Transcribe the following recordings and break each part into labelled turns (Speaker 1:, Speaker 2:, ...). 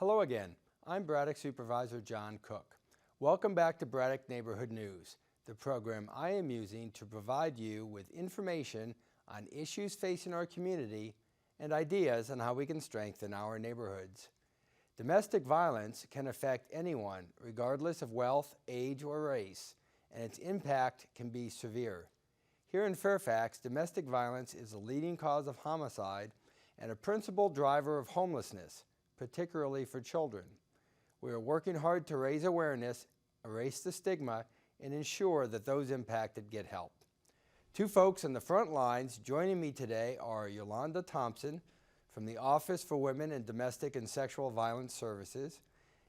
Speaker 1: Hello again. I'm Braddock Supervisor John Cook. Welcome back to Braddock Neighborhood News, the program I am using to provide you with information on issues facing our community and ideas on how we can strengthen our neighborhoods. Domestic violence can affect anyone, regardless of wealth, age, or race, and its impact can be severe. Here in Fairfax, domestic violence is a leading cause of homicide and a principal driver of homelessness, particularly for children. We are working hard to raise awareness, erase the stigma, and ensure that those impacted get help. Two folks on the front lines joining me today are Yolanda Thompson from the Office for Women in Domestic and Sexual Violence Services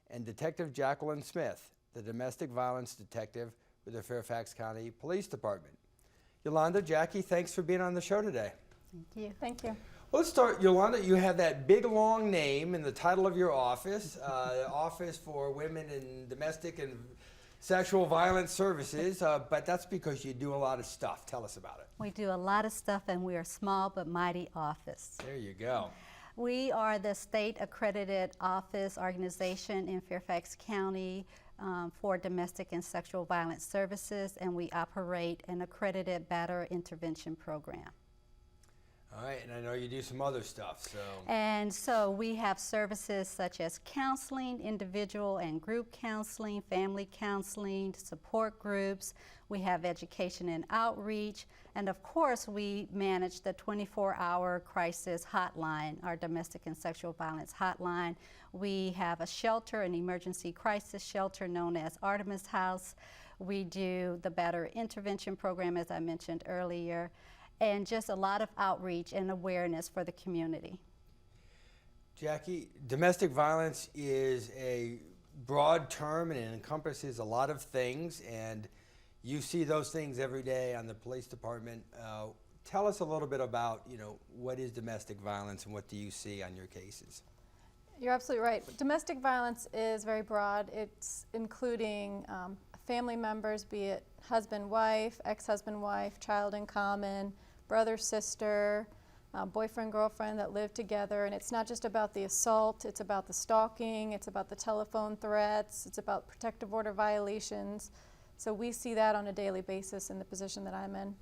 Speaker 1: and Detective Jacqueline Smith, the domestic violence detective with the Fairfax County Police Department. Yolanda, Jackie, thanks for being on the show today.
Speaker 2: Thank you.
Speaker 3: Thank you.
Speaker 1: Let's start, Yolanda. You have that big long name in the title of your office, Office for Women in Domestic and Sexual Violence Services, but that's because you do a lot of stuff. Tell us about it.
Speaker 2: We do a lot of stuff, and we are a small but mighty office.
Speaker 1: There you go.
Speaker 2: We are the state accredited office organization in Fairfax County for domestic and sexual violence services, and we operate an accredited batterer intervention program.
Speaker 1: All right, and I know you do some other stuff, so.
Speaker 2: And so we have services such as counseling, individual and group counseling, family counseling, support groups. We have education and outreach. And of course, we manage the 24-hour crisis hotline, our domestic and sexual violence hotline. We have a shelter, an emergency crisis shelter known as Artemis House. We do the batterer intervention program, as I mentioned earlier, and just a lot of outreach and awareness for the community.
Speaker 1: Jackie, domestic violence is a broad term and it encompasses a lot of things, and you see those things every day on the police department. Tell us a little bit about, what is domestic violence and what do you see on your cases?
Speaker 3: You're absolutely right. Domestic violence is very broad. It's including family members, be it husband, wife, ex-husband, wife, child in common, brother, sister, boyfriend, girlfriend that live together. And it's not just about the assault, it's about the stalking, it's about the telephone threats, it's about protective order violations. So we see that on a daily basis in the position that I'm in.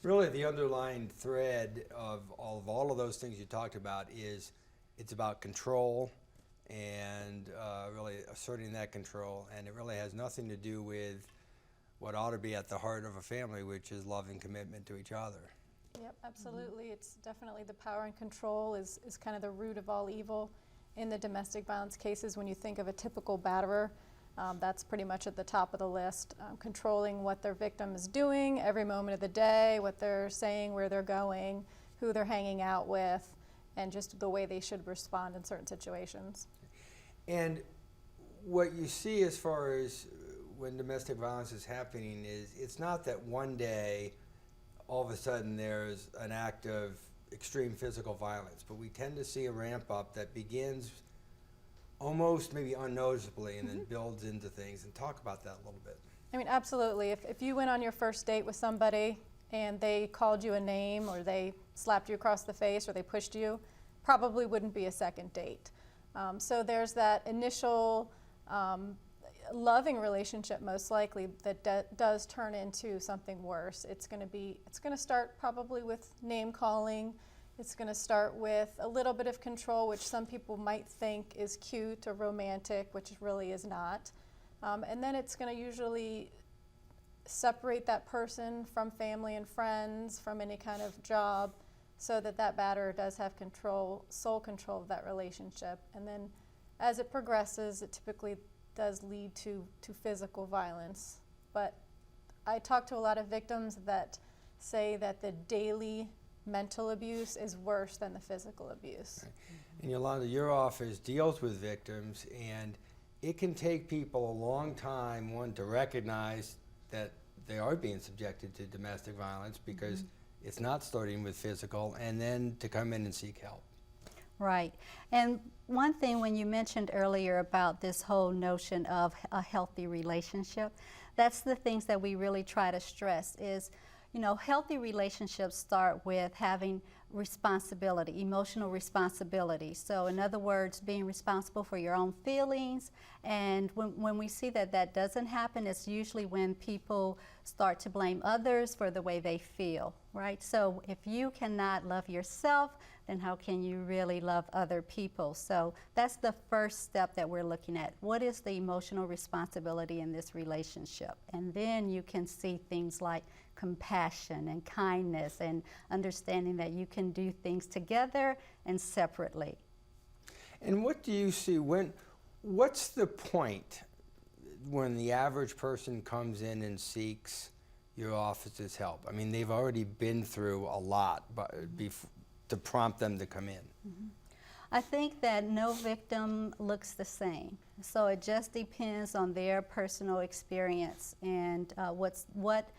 Speaker 1: Really, the underlying thread of all of those things you talked about is it's about control and really asserting that control, and it really has nothing to do with what ought to be at the heart of a family, which is love and commitment to each other.
Speaker 3: Yep, absolutely. It's definitely the power and control is kind of the root of all evil in the domestic violence cases. When you think of a typical batterer, that's pretty much at the top of the list, controlling what their victim is doing every moment of the day, what they're saying, where they're going, who they're hanging out with, and just the way they should respond in certain situations.
Speaker 1: And what you see as far as when domestic violence is happening is it's not that one day all of a sudden there's an act of extreme physical violence, but we tend to see a ramp up that begins almost maybe unnoticeably and then builds into things. And talk about that a little bit.
Speaker 3: I mean, absolutely. If you went on your first date with somebody and they called you a name or they slapped you across the face or they pushed you, probably wouldn't be a second date. So there's that initial loving relationship, most likely, that does turn into something worse. It's going to start probably with name calling. It's going to start with a little bit of control, which some people might think is cute or romantic, which really is not. And then it's going to usually separate that person from family and friends, from any kind of job, so that batterer does have control, sole control of that relationship. And then as it progresses, it typically does lead to physical violence. But I talk to a lot of victims that say that the daily mental abuse is worse than the physical abuse.
Speaker 1: Right. And Yolanda, your office deals with victims, and it can take people a long time, one, to recognize that they are being subjected to domestic violence because it's not starting with physical, and then to come in and seek help.
Speaker 2: Right. And one thing, when you mentioned earlier about this whole notion of a healthy relationship, that's the things that we really try to stress is, healthy relationships start with having responsibility, emotional responsibility. So in other words, being responsible for your own feelings. And when we see that that doesn't happen, it's usually when people start to blame others for the way they feel, right? So if you cannot love yourself, then how can you really love other people? So that's the first step that we're looking at. What is the emotional responsibility in this relationship? And then you can see things like compassion and kindness and understanding that you can do things together and separately.
Speaker 1: And what do you see what's the point when the average person comes in and seeks your office's help? I mean, they've already been through a lot to prompt them to come in.
Speaker 2: Mm-hmm. I think that no victim looks the same. So it just depends on their personal experience and what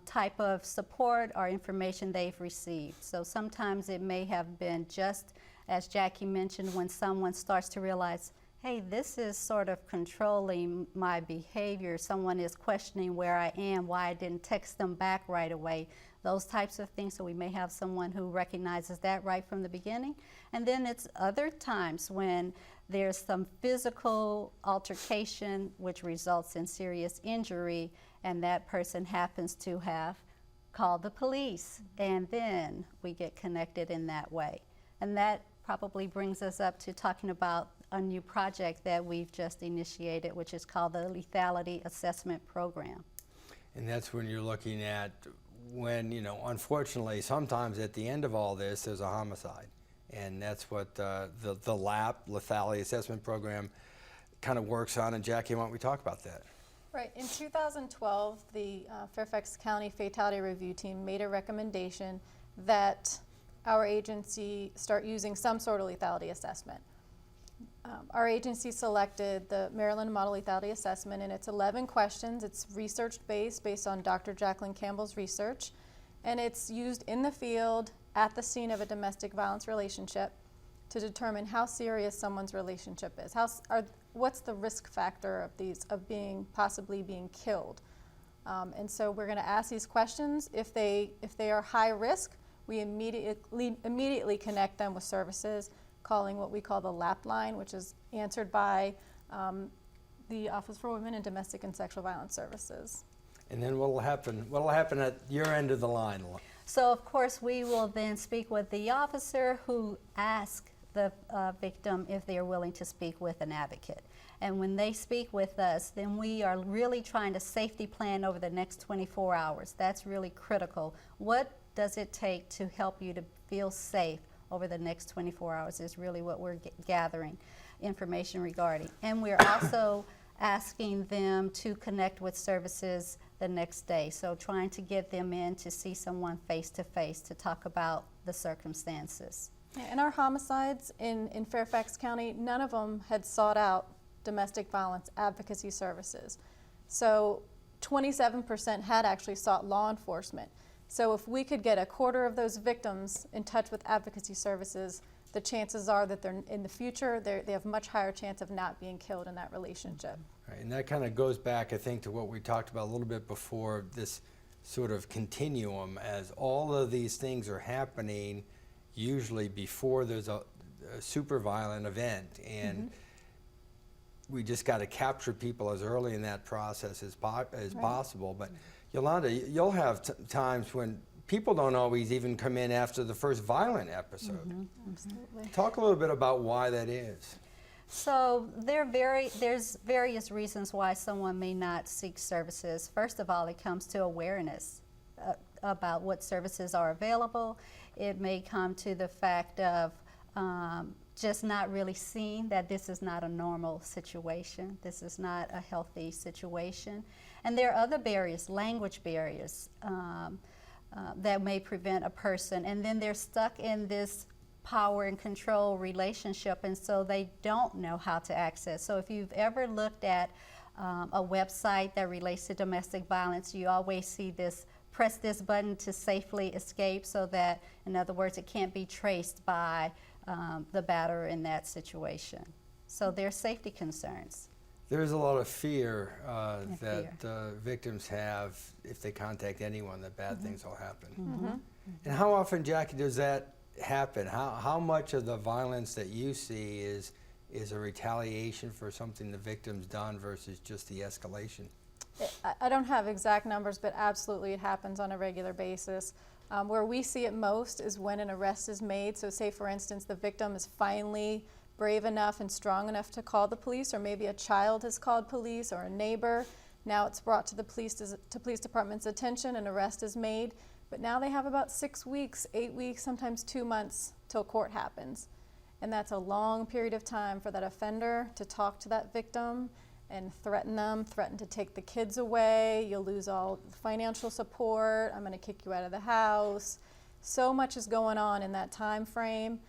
Speaker 2: type of support or information they've received. So sometimes it may have been just, as Jackie mentioned, when someone starts to realize, hey, this is sort of controlling my behavior. Someone is questioning where I am, why I didn't text them back right away. Those types of things. So we may have someone who recognizes that right from the beginning. And then it's other times when there's some physical altercation which results in serious injury, and that person happens to have called the police. And then we get connected in that way. And that probably brings us up to talking about a new project that we've just initiated, which is called the Lethality Assessment Program.
Speaker 1: And that's when you're looking at when, you know, unfortunately, sometimes at the end of all this, there's a homicide. And that's what the LAP, Lethality Assessment Program, kind of works on. And Jackie, why don't we talk about that?
Speaker 3: Right. In 2012, the Fairfax County Fatality Review Team made a recommendation that our agency start using some sort of lethality assessment. Our agency selected the Maryland Model Lethality Assessment, and it's 11 questions. It's research-based, based on Dr. Jacqueline Campbell's research, and it's used in the field at the scene of a domestic violence relationship to determine how serious someone's relationship is. What's the risk factor of possibly being killed? And so we're going to ask these questions. If they are high risk, we immediately connect them with services, calling what we call the LAP line, which is answered by the Office for Women in Domestic and Sexual Violence Services.
Speaker 1: And then what'll happen at your end of the line?
Speaker 2: So of course we will then speak with the officer who asks the victim if they are willing to speak with an advocate. And when they speak with us, then we are really trying to safety plan over the next 24 hours. That's really critical. What does it take to help you to feel safe over the next 24 hours is really what we're gathering information regarding. And we're also asking them to connect with services the next day. So trying to get them in to see someone face to face to talk about the circumstances.
Speaker 3: Yeah, and our homicides in Fairfax County, none of them had sought out domestic violence advocacy services. So 27% had actually sought law enforcement. So if we could get a quarter of those victims in touch with advocacy services, the chances are that they're in the future, they have much higher chance of not being killed in that relationship.
Speaker 1: Right, and that kind of goes back, I think, to what we talked about a little bit before, this sort of continuum, as all of these things are happening usually before there's a super violent event. And we just got to capture people as early in that process as possible. But Yolanda, you'll have times when people don't always even come in after the first violent episode.
Speaker 3: Absolutely.
Speaker 1: Talk a little bit about why that is.
Speaker 2: So there's various reasons why someone may not seek services. First of all, it comes to awareness about what services are available. It may come to the fact of just not really seeing that this is not a normal situation. This is not a healthy situation. And there are other barriers, language barriers, that may prevent a person. And then they're stuck in this power and control relationship, and so they don't know how to access. So if you've ever looked at a website that relates to domestic violence, you always see this, press this button to safely escape, so that, in other words, it can't be traced by the batterer in that situation. So there's safety concerns.
Speaker 1: There's a lot of fear that victims have if they contact anyone, that bad things will happen. And how often, Jackie, does that happen? How much of the violence that you see is a retaliation for something the victim's done versus just the escalation?
Speaker 3: I don't have exact numbers, but absolutely it happens on a regular basis. Where we see it most is when an arrest is made. So say, for instance, the victim is finally brave enough and strong enough to call the police, or maybe a child has called police or a neighbor. Now it's brought to the police department's attention, an arrest is made, but now they have about 6 weeks, 8 weeks, sometimes 2 months till court happens. And that's a long period of time for that offender to talk to that victim and threaten them, threaten to take the kids away, you'll lose all financial support, I'm gonna kick you out of the house. So much is going on in that time frame,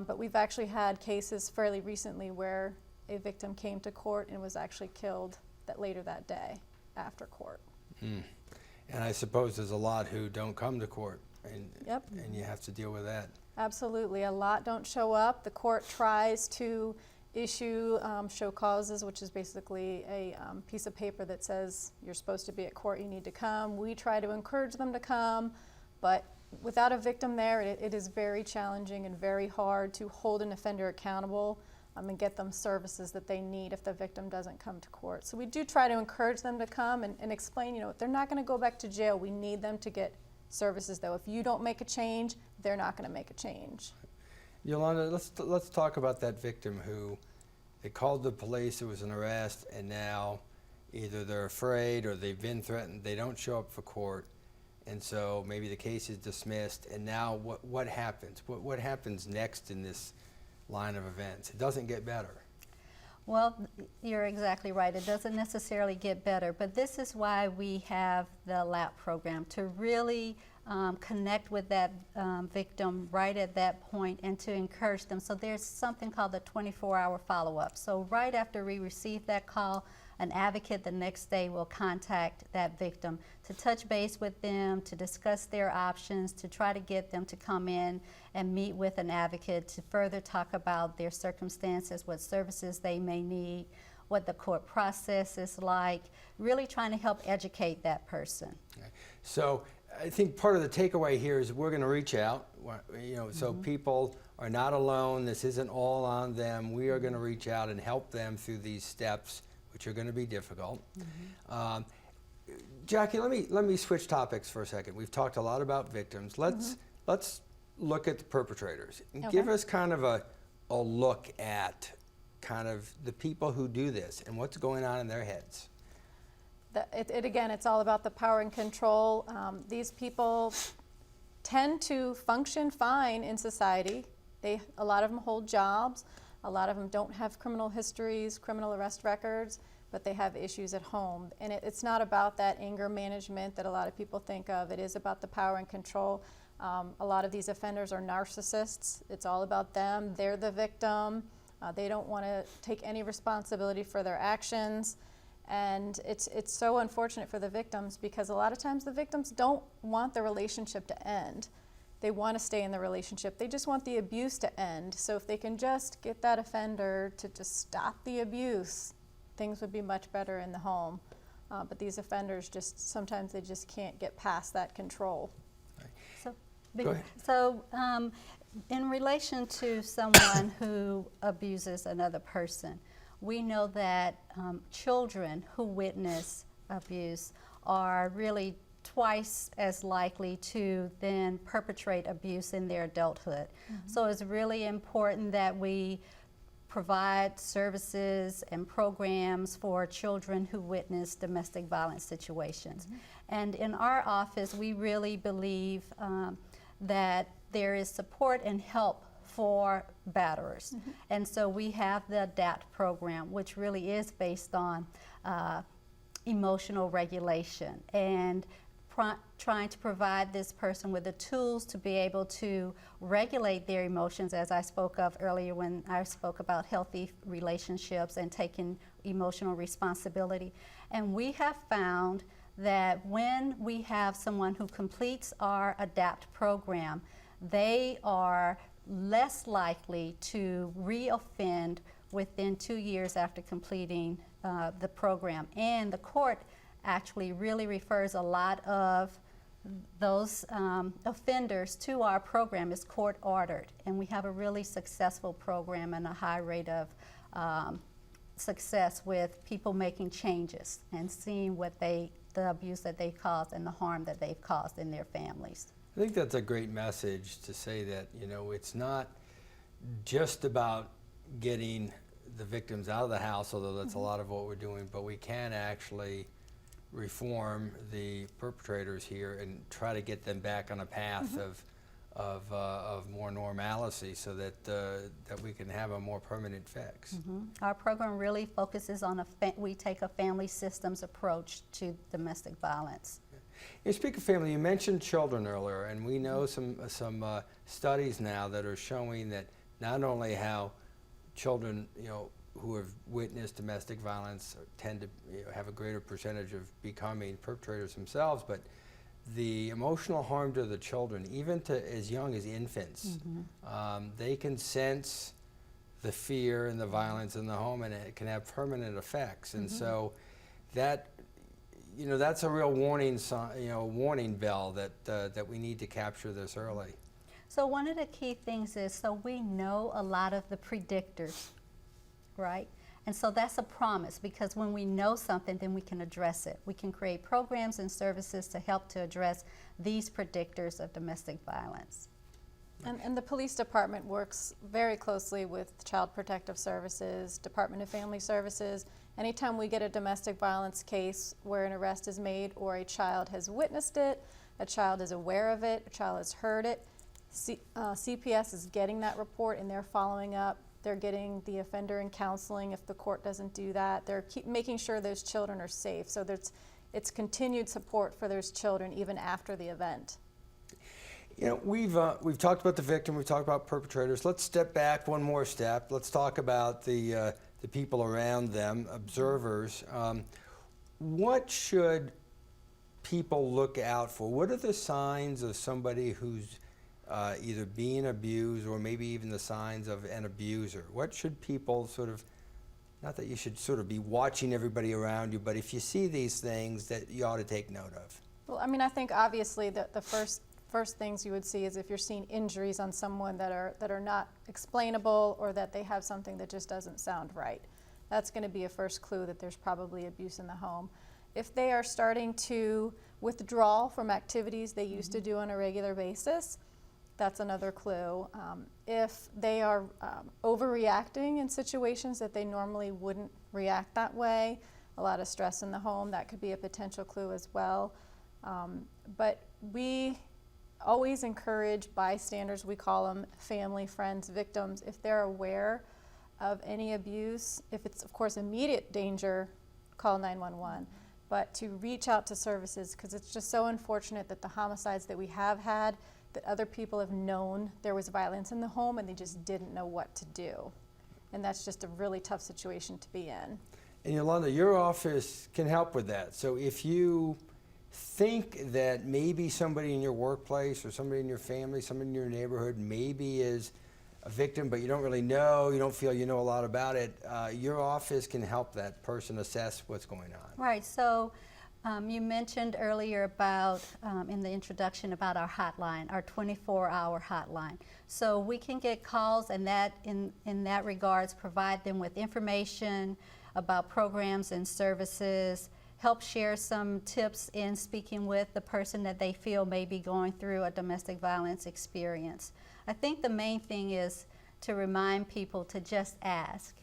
Speaker 3: but we've actually had cases fairly recently where a victim came to court and was actually killed later that day after court.
Speaker 1: And I suppose there's a lot who don't come to court, and
Speaker 3: Yep.
Speaker 1: and you have to deal with that.
Speaker 3: Absolutely, a lot don't show up. The court tries to issue show causes, which is basically a piece of paper that says you're supposed to be at court, you need to come. We try to encourage them to come, but without a victim there, it is very challenging and very hard to hold an offender accountable and get them services that they need if the victim doesn't come to court. So we do try to encourage them to come and explain, you know, they're not going to go back to jail. We need them to get services, though. If you don't make a change, they're not going to make a change.
Speaker 1: Yolanda, let's talk about that victim who they called the police, it was an arrest, and now either they're afraid or they've been threatened, they don't show up for court, and so maybe the case is dismissed, and now what happens? What happens next in this line of events? It doesn't get better.
Speaker 2: Well, you're exactly right. It doesn't necessarily get better, but this is why we have the LAP program, to really connect with that victim right at that point and to encourage them. So there's something called the 24-hour follow-up. So right after we receive that call, an advocate the next day will contact that victim to touch base with them, to discuss their options, to try to get them to come in and meet with an advocate to further talk about their circumstances, what services they may need, what the court process is like, really trying to help educate that person.
Speaker 1: Okay. So I think part of the takeaway here is we're going to reach out, you know, so people are not alone. This isn't all on them. We are going to reach out and help them through these steps, which are going to be difficult. Jackie, let me switch topics for a second. We've talked a lot about victims. Let's look at the perpetrators and give us kind of a look at kind of the people who do this and what's going on in their heads.
Speaker 3: Again, it's all about the power and control. These people tend to function fine in society. A lot of them hold jobs. A lot of them don't have criminal histories, criminal arrest records, but they have issues at home. And it's not about that anger management that a lot of people think of. It is about the power and control. A lot of these offenders are narcissists. It's all about them. They're the victim. They don't want to take any responsibility for their actions. And it's so unfortunate for the victims because a lot of times the victims don't want the relationship to end. They want to stay in the relationship. They just want the abuse to end. So if they can just get that offender to just stop the abuse, things would be much better in the home. But these offenders sometimes they just can't get past that control.
Speaker 1: Go ahead.
Speaker 2: So in relation to someone who abuses another person, we know that children who witness abuse are really twice as likely to then perpetrate abuse in their adulthood. So it's really important that we provide services and programs for children who witness domestic violence situations. And in our office, we really believe that there is support and help for batterers. And so we have the ADAPT program, which really is based on emotional regulation and trying to provide this person with the tools to be able to regulate their emotions, as I spoke of earlier when I spoke about healthy relationships and taking emotional responsibility. And we have found that when we have someone who completes our ADAPT program, they are less likely to reoffend within 2 years after completing the program. And the court actually really refers a lot of those offenders to our program is court ordered, and we have a really successful program and a high rate of success with people making changes and seeing the abuse that they caused and the harm that they've caused in their families.
Speaker 1: I think that's a great message to say that, you know, it's not just about getting the victims out of the house, although that's a lot of what we're doing, but we can actually reform the perpetrators here and try to get them back on a path of more normalcy, so that that we can have a more permanent fix.
Speaker 2: Our program really focuses on we take a family systems approach to domestic violence.
Speaker 1: You speak of family, you mentioned children earlier, and we know some studies now that are showing that not only how children, you know, who have witnessed domestic violence tend to, you know, have a greater percentage of becoming perpetrators themselves, but the emotional harm to the children, even to as young as infants, they can sense the fear and the violence in the home, and it can have permanent effects. And so that, you know, that's a real warning sign, you know, warning bell that that we need to capture this early.
Speaker 2: So one of the key things is, so we know a lot of the predictors, right? And so that's a promise, because when we know something, then we can address it. We can create programs and services to help to address these predictors of domestic violence.
Speaker 3: And the police department works very closely with Child Protective Services, Department of Family Services. Anytime we get a domestic violence case where an arrest is made or a child has witnessed it, a child is aware of it, a child has heard it, CPS is getting that report and they're following up. They're getting the offender in counseling if the court doesn't do that. They're making sure those children are safe. So it's continued support for those children even after the event.
Speaker 1: You know, we've talked about the victim, we've talked about perpetrators. Let's step back one more step. Let's talk about the people around them, observers. What should people look out for? What are the signs of somebody who's either being abused, or maybe even the signs of an abuser? What should people sort of, not that you should sort of be watching everybody around you, but if you see these things that you ought to take note of?
Speaker 3: Well, I mean, I think obviously that the first things you would see is if you're seeing injuries on someone that are not explainable, or that they have something that just doesn't sound right. That's going to be a first clue that there's probably abuse in the home. If they are starting to withdraw from activities they used to do on a regular basis, that's another clue. If they are overreacting in situations that they normally wouldn't react that way, a lot of stress in the home, that could be a potential clue as well. But we always encourage bystanders, we call them family, friends, victims, if they're aware of any abuse, if it's of course immediate danger, call 911. But to reach out to services, because it's just so unfortunate that the homicides that we have had, that other people have known there was violence in the home and they just didn't know what to do. And that's just a really tough situation to be in.
Speaker 1: And Yolanda, your office can help with that. So if you think that maybe somebody in your workplace or somebody in your family, somebody in your neighborhood maybe is a victim, but you don't really know, you don't feel you know a lot about it, your office can help that person assess what's going on.
Speaker 2: Right, so you mentioned earlier about, in the introduction, about our hotline, our 24-hour hotline. So we can get calls, and that, in that regards, provide them with information about programs and services, help share some tips in speaking with the person that they feel may be going through a domestic violence experience. I think the main thing is to remind people to just ask.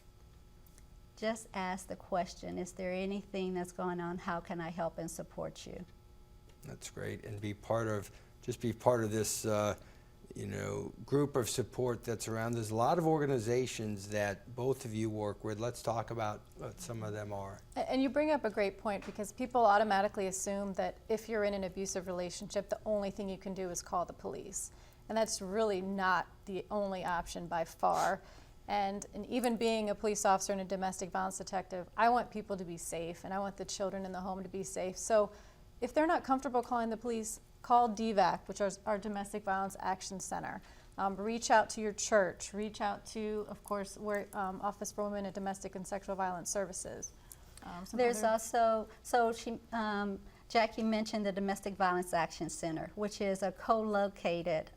Speaker 2: Just ask the question, is there anything that's going on? How can I help and support you?
Speaker 1: That's great, and just be part of this you know, group of support that's around. There's a lot of organizations that both of you work with. Let's talk about what some of them are.
Speaker 3: And you bring up a great point, because people automatically assume that if you're in an abusive relationship, the only thing you can do is call the police. And that's really not the only option by far. And even being a police officer and a domestic violence detective, I want people to be safe, and I want the children in the home to be safe. So if they're not comfortable calling the police, call DVAC, which is our Domestic Violence Action Center. Reach out to your church. Reach out to, of course, Office for Women and Domestic and Sexual Violence Services.
Speaker 2: There's also, so Jackie mentioned the Domestic Violence Action Center, which is a co-located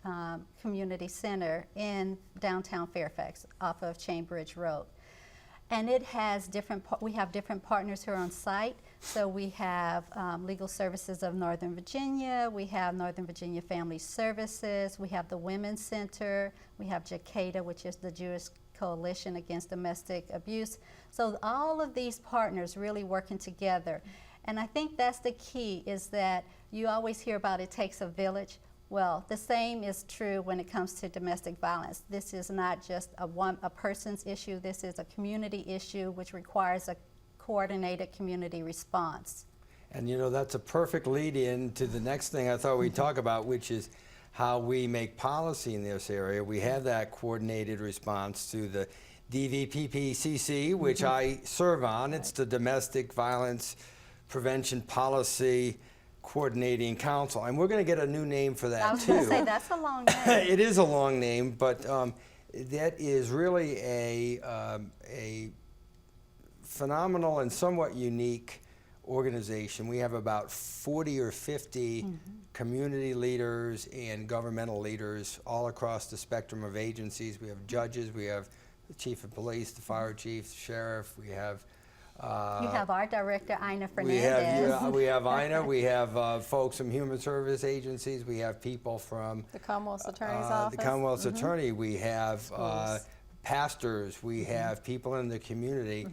Speaker 2: community center in downtown Fairfax off of Chainbridge Road. And it has we have different partners who are on site. So we have Legal Services of Northern Virginia, we have Northern Virginia Family Services, we have the Women's Center, we have JACADA, which is the Jewish Coalition Against Domestic Abuse. So all of these partners really working together. And I think that's the key, is that you always hear about it takes a village. Well, the same is true when it comes to domestic violence. This is not just a person's issue, this is a community issue which requires a coordinated community response.
Speaker 1: And you know, that's a perfect lead-in to the next thing I thought we'd talk about, which is how we make policy in this area. We have that coordinated response to the DVPPCC, which I serve on. It's the Domestic Violence Prevention Policy Coordinating Council, and we're going to get a new name for that too.
Speaker 2: I was going to say, that's a long name.
Speaker 1: It is a long name, but that is really a phenomenal and somewhat unique organization. We have about 40 or 50 community leaders and governmental leaders all across the spectrum of agencies. We have judges, we have the chief of police, the fire chief, the sheriff, we have
Speaker 2: you have our director, Ina Fernandez.
Speaker 1: We have Ina, we have folks from human service agencies, we have people from
Speaker 3: the Commonwealth's Attorney's Office.
Speaker 1: The Commonwealth's Attorney, we have pastors, we have people in the community.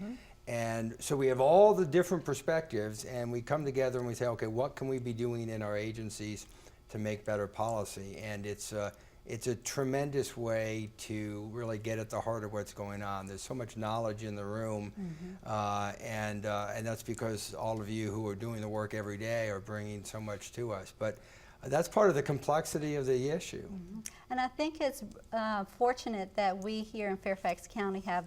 Speaker 1: And so we have all the different perspectives, and we come together and we say, okay, what can we be doing in our agencies to make better policy? And it's a tremendous way to really get at the heart of what's going on. There's so much knowledge in the room, and that's because all of you who are doing the work every day are bringing so much to us. But that's part of the complexity of the issue.
Speaker 2: And I think it's fortunate that we here in Fairfax County have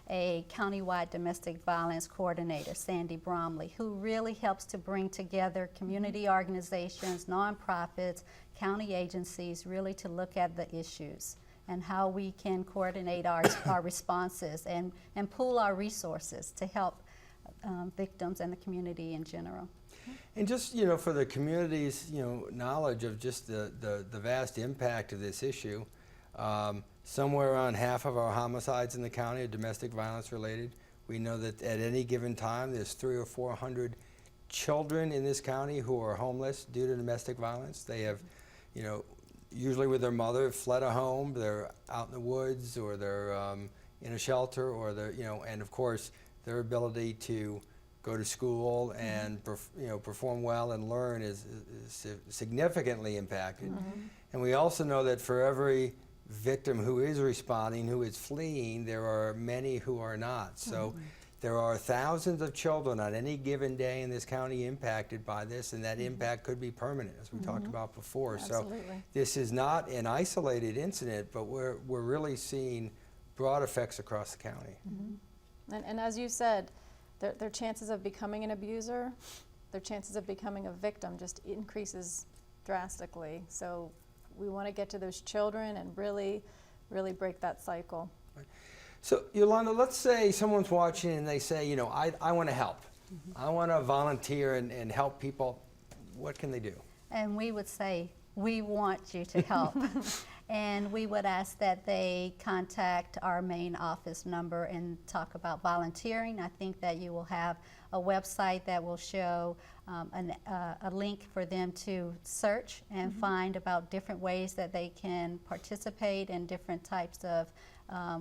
Speaker 2: a countywide domestic violence coordinator, Sandy Bromley, who really helps to bring together community organizations, nonprofits, county agencies, really to look at the issues and how we can coordinate our responses and pool our resources to help victims and the community in general.
Speaker 1: And just, you know, for the community's, you know, knowledge of just the vast impact of this issue, somewhere around half of our homicides in the county are domestic violence related. We know that at any given time there's 300 or 400 children in this county who are homeless due to domestic violence. They have, you know, usually with their mother, fled a home, they're out in the woods, or they're in a shelter, or they're, you know, and of course their ability to go to school and perform well and learn is significantly impacted. And we also know that for every victim who is responding, who is fleeing, there are many who are not. So there are thousands of children on any given day in this county impacted by this, and that impact could be permanent, as we talked about before.
Speaker 3: Absolutely.
Speaker 1: So this is not an isolated incident, but we're really seeing broad effects across the county.
Speaker 3: And as you said, their chances of becoming an abuser, their chances of becoming a victim just increases drastically. So we want to get to those children and really break that cycle.
Speaker 1: So Yolanda, let's say someone's watching and they say, you know, I want to help. I want to volunteer and help people. What can they do?
Speaker 2: And we would say, we want you to help. And we would ask that they contact our main office number and talk about volunteering. I think that you will have a website that will show a link for them to search and find about different ways that they can participate in different types of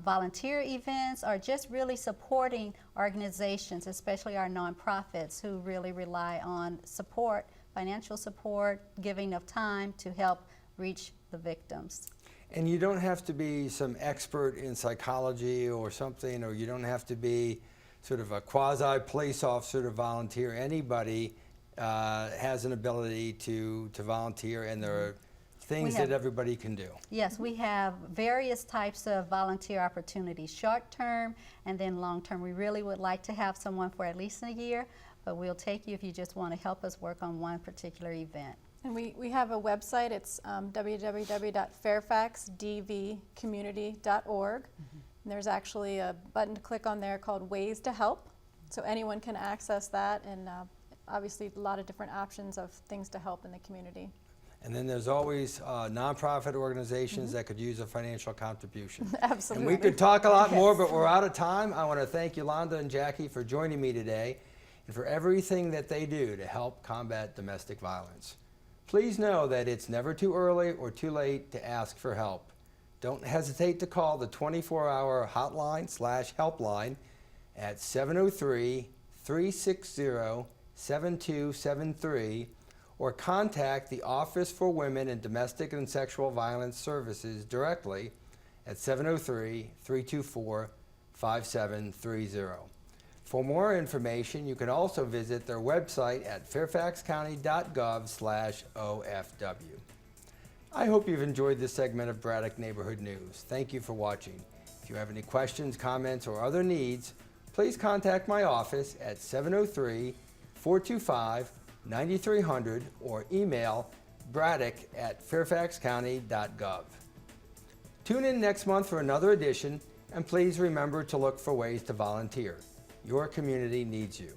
Speaker 2: volunteer events, or just really supporting organizations, especially our nonprofits, who really rely on support, financial support, giving of time to help reach the victims.
Speaker 1: And you don't have to be some expert in psychology or something, or you don't have to be sort of a quasi-police officer to volunteer. Anybody has an ability to volunteer, and there are things that everybody can do.
Speaker 2: Yes, we have various types of volunteer opportunities, short-term and then long-term. We really would like to have someone for at least a year, but we'll take you if you just want to help us work on one particular event.
Speaker 3: And we have a website. It's www.fairfaxdvcommunity.org. And there's actually a button to click on there called Ways to Help. So anyone can access that, and obviously a lot of different options of things to help in the community.
Speaker 1: And then there's always nonprofit organizations that could use a financial contribution.
Speaker 3: Absolutely.
Speaker 1: And we could talk a lot more,
Speaker 3: Yes.
Speaker 1: but we're out of time. I want to thank Yolanda and Jackie for joining me today and for everything that they do to help combat domestic violence. Please know that it's never too early or too late to ask for help. Don't hesitate to call the 24-hour hotline/helpline at 703-360-7273 or contact the Office for Women in Domestic and Sexual Violence Services directly at 703-324-5730. For more information, you can also visit their website at fairfaxcounty.gov/OFW. I hope you've enjoyed this segment of Braddock Neighborhood News. Thank you for watching. If you have any questions, comments, or other needs, please contact my office at 703-425-9300 or email braddock@fairfaxcounty.gov. Tune in next month for another edition, and please remember to look for ways to volunteer. Your community needs you.